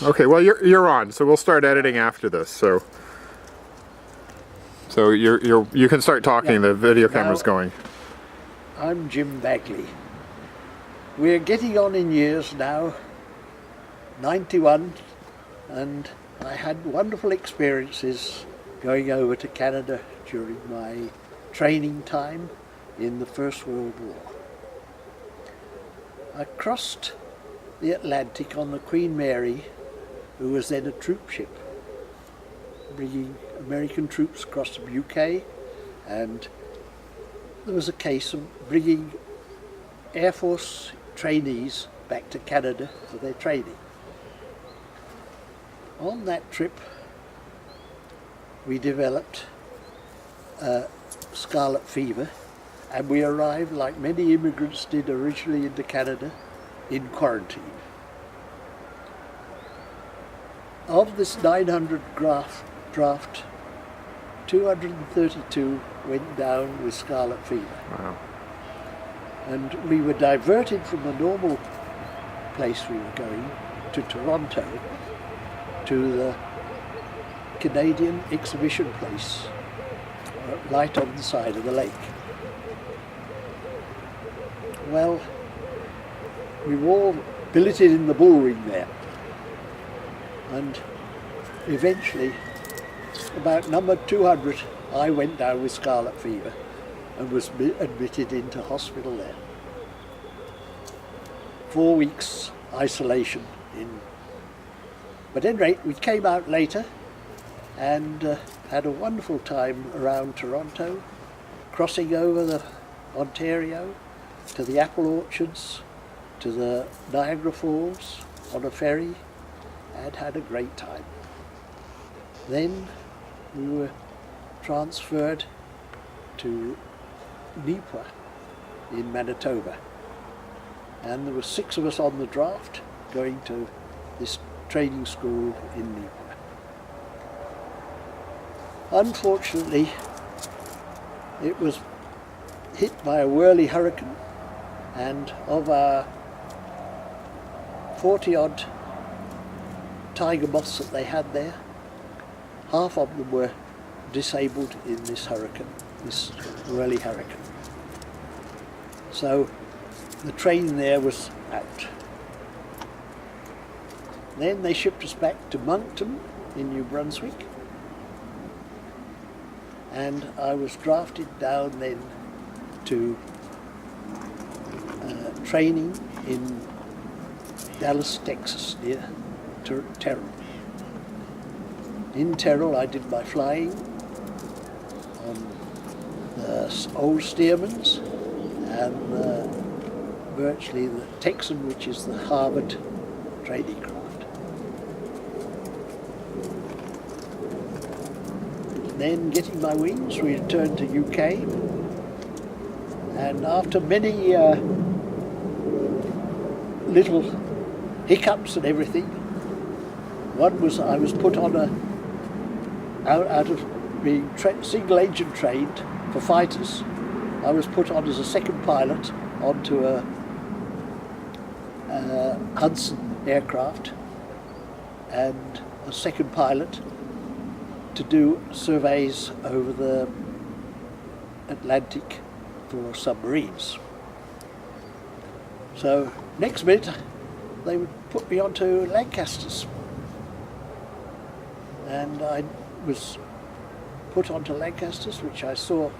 Okay, well you're on, so we'll start editing after this. So you can start talking. Yeah. The video Now, camera's going. I'm Jim Bagley. We're getting on in years now, 91, and I had wonderful experiences going over to Canada during my training time in the First World War. I crossed the Atlantic on the Queen Mary, who was then a troop ship, bringing American troops across the UK, and there was a case of bringing Air Force trainees back to Canada for their training. On that trip we developed scarlet fever, and we arrived, like many immigrants did originally into Canada, in quarantine. Of this 900 draft, 232 went down with scarlet fever. Wow. And we were diverted from the normal place we were going to Toronto, to the Canadian exhibition place, right on the side of the lake. Well, we were all billeted in the bullring there, and eventually, about number 200, I went down with scarlet fever and was admitted into hospital there. 4 weeks isolation in. But at any rate, we came out later and had a wonderful time around Toronto, crossing over the Ontario to the apple orchards, to the Niagara Falls on a ferry, and had a great time. Then we were transferred to Nipah in Manitoba, and there were 6 of us on the draft going to this training school in Nipah. Unfortunately, it was hit by a whirly hurricane, and of our 40-odd tiger moths that they had there, half of them were disabled in this hurricane, this whirly hurricane. So the training there was out. Then they shipped us back to Moncton in New Brunswick, and I was drafted down then to training in Dallas, Texas, near Terrell. In Terrell I did my flying on the old Stearmans and virtually the Texan, which is the Harvard training craft. Then, getting my wings, we returned to UK, and after many little hiccups and everything, one was I was put on out of being single engine trained for fighters, I was put on as a second pilot onto a Hudson aircraft, and a second pilot to do surveys over the Atlantic for submarines. So next minute they would put me onto Lancasters, and I was put onto Lancasters, which I saw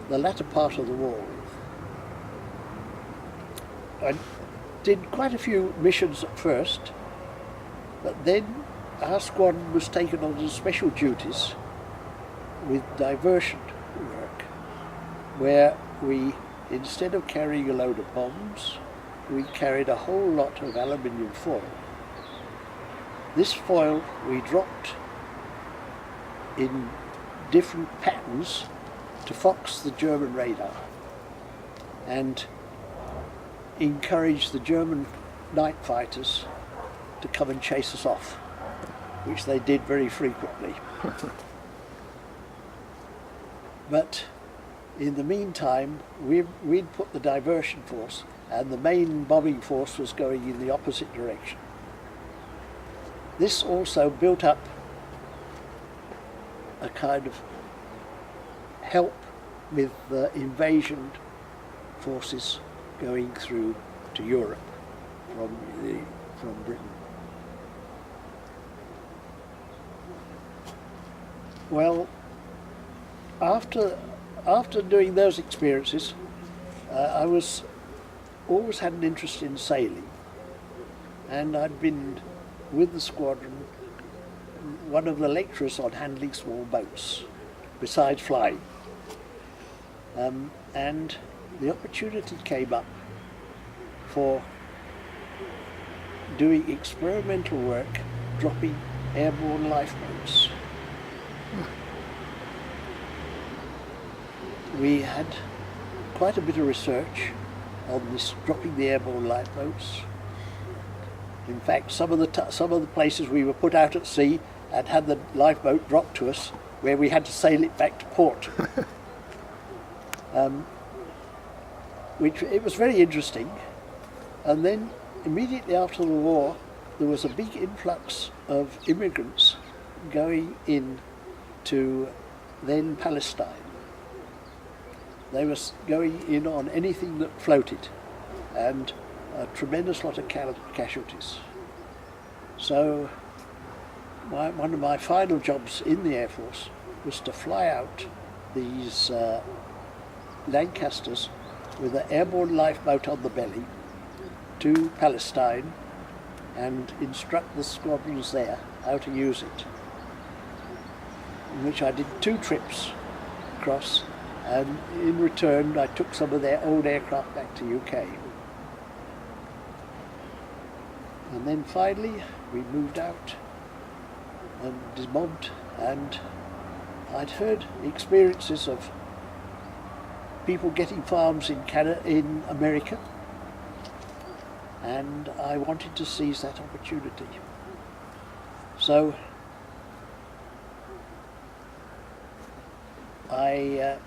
the latter part of the war with. I did quite a few missions at first, but then our squadron was taken on to special duties with diversion work, where we, instead of carrying a load of bombs, we carried a whole lot of aluminium foil. This foil we dropped in different patterns to fox the German radar and encourage the German night fighters to come and chase us off, which they did very frequently. But in the meantime, we'd put the diversion force, and the main bombing force was going in the opposite direction. this also built up a kind of help with the invasion forces going through to Europe from Britain. Well, after doing those experiences, I always had an interest in sailing, and I'd been with the squadron one of the lecturers on handling small boats, besides flying. And the opportunity came up for doing experimental work, dropping airborne lifeboats. We had quite a bit of research on this dropping the airborne lifeboats. In fact, some of the places we were put out at sea and had the lifeboat dropped to us, where we had to sail it back to port. Which it was very interesting. And then immediately after the war, there was a big influx of immigrants going in to then Palestine. They were going in on anything that floated, and a tremendous lot of casualties. So one of my final jobs in the Air Force was to fly out these Lancasters with an airborne lifeboat on the belly to Palestine and instruct the squadrons there how to use it, in which I did 2 trips across, and in return I took some of their old aircraft back to UK. And then finally we moved out and demobbed, and I'd heard experiences of people getting farms in America, and I wanted to seize that opportunity. So I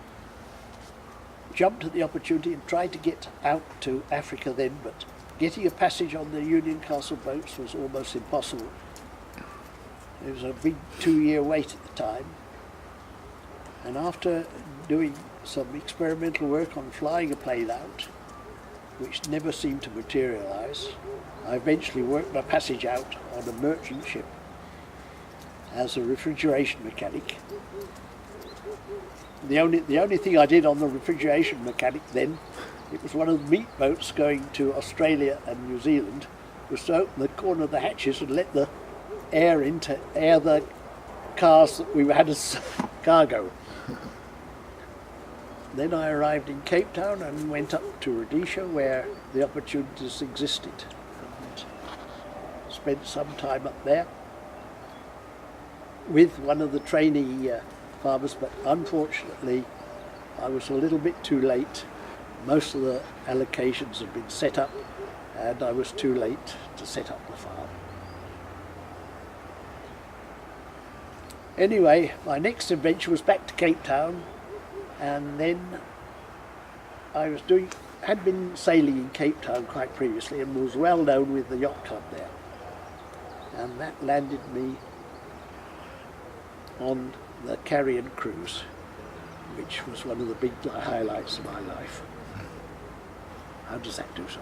jumped at the opportunity and tried to get out to Africa then, but getting a passage on the Union Castle boats was almost impossible. It was a big 2-year wait at the time. And after doing some experimental work on flying a plane out, which never seemed to materialise, I eventually worked my passage out on a merchant ship as a refrigeration mechanic. The only thing I did on the refrigeration mechanic then, it was one of the meat boats going to Australia and New Zealand, was to open the corner of the hatches and let the air the cars that we had as cargo. Then I arrived in Cape Town and went up to Rhodesia, where the opportunities existed, and spent some time up there with one of the trainee farmers, but unfortunately I was a little bit too late. Most of the allocations had been set up and I was too late to set up the farm. Anyway, my next adventure was back to Cape Town, and then I had been sailing in Cape Town quite previously and was well known with the yacht club there, and that landed me on the Carrion cruise, which was one of the big highlights of my life. How does that do so?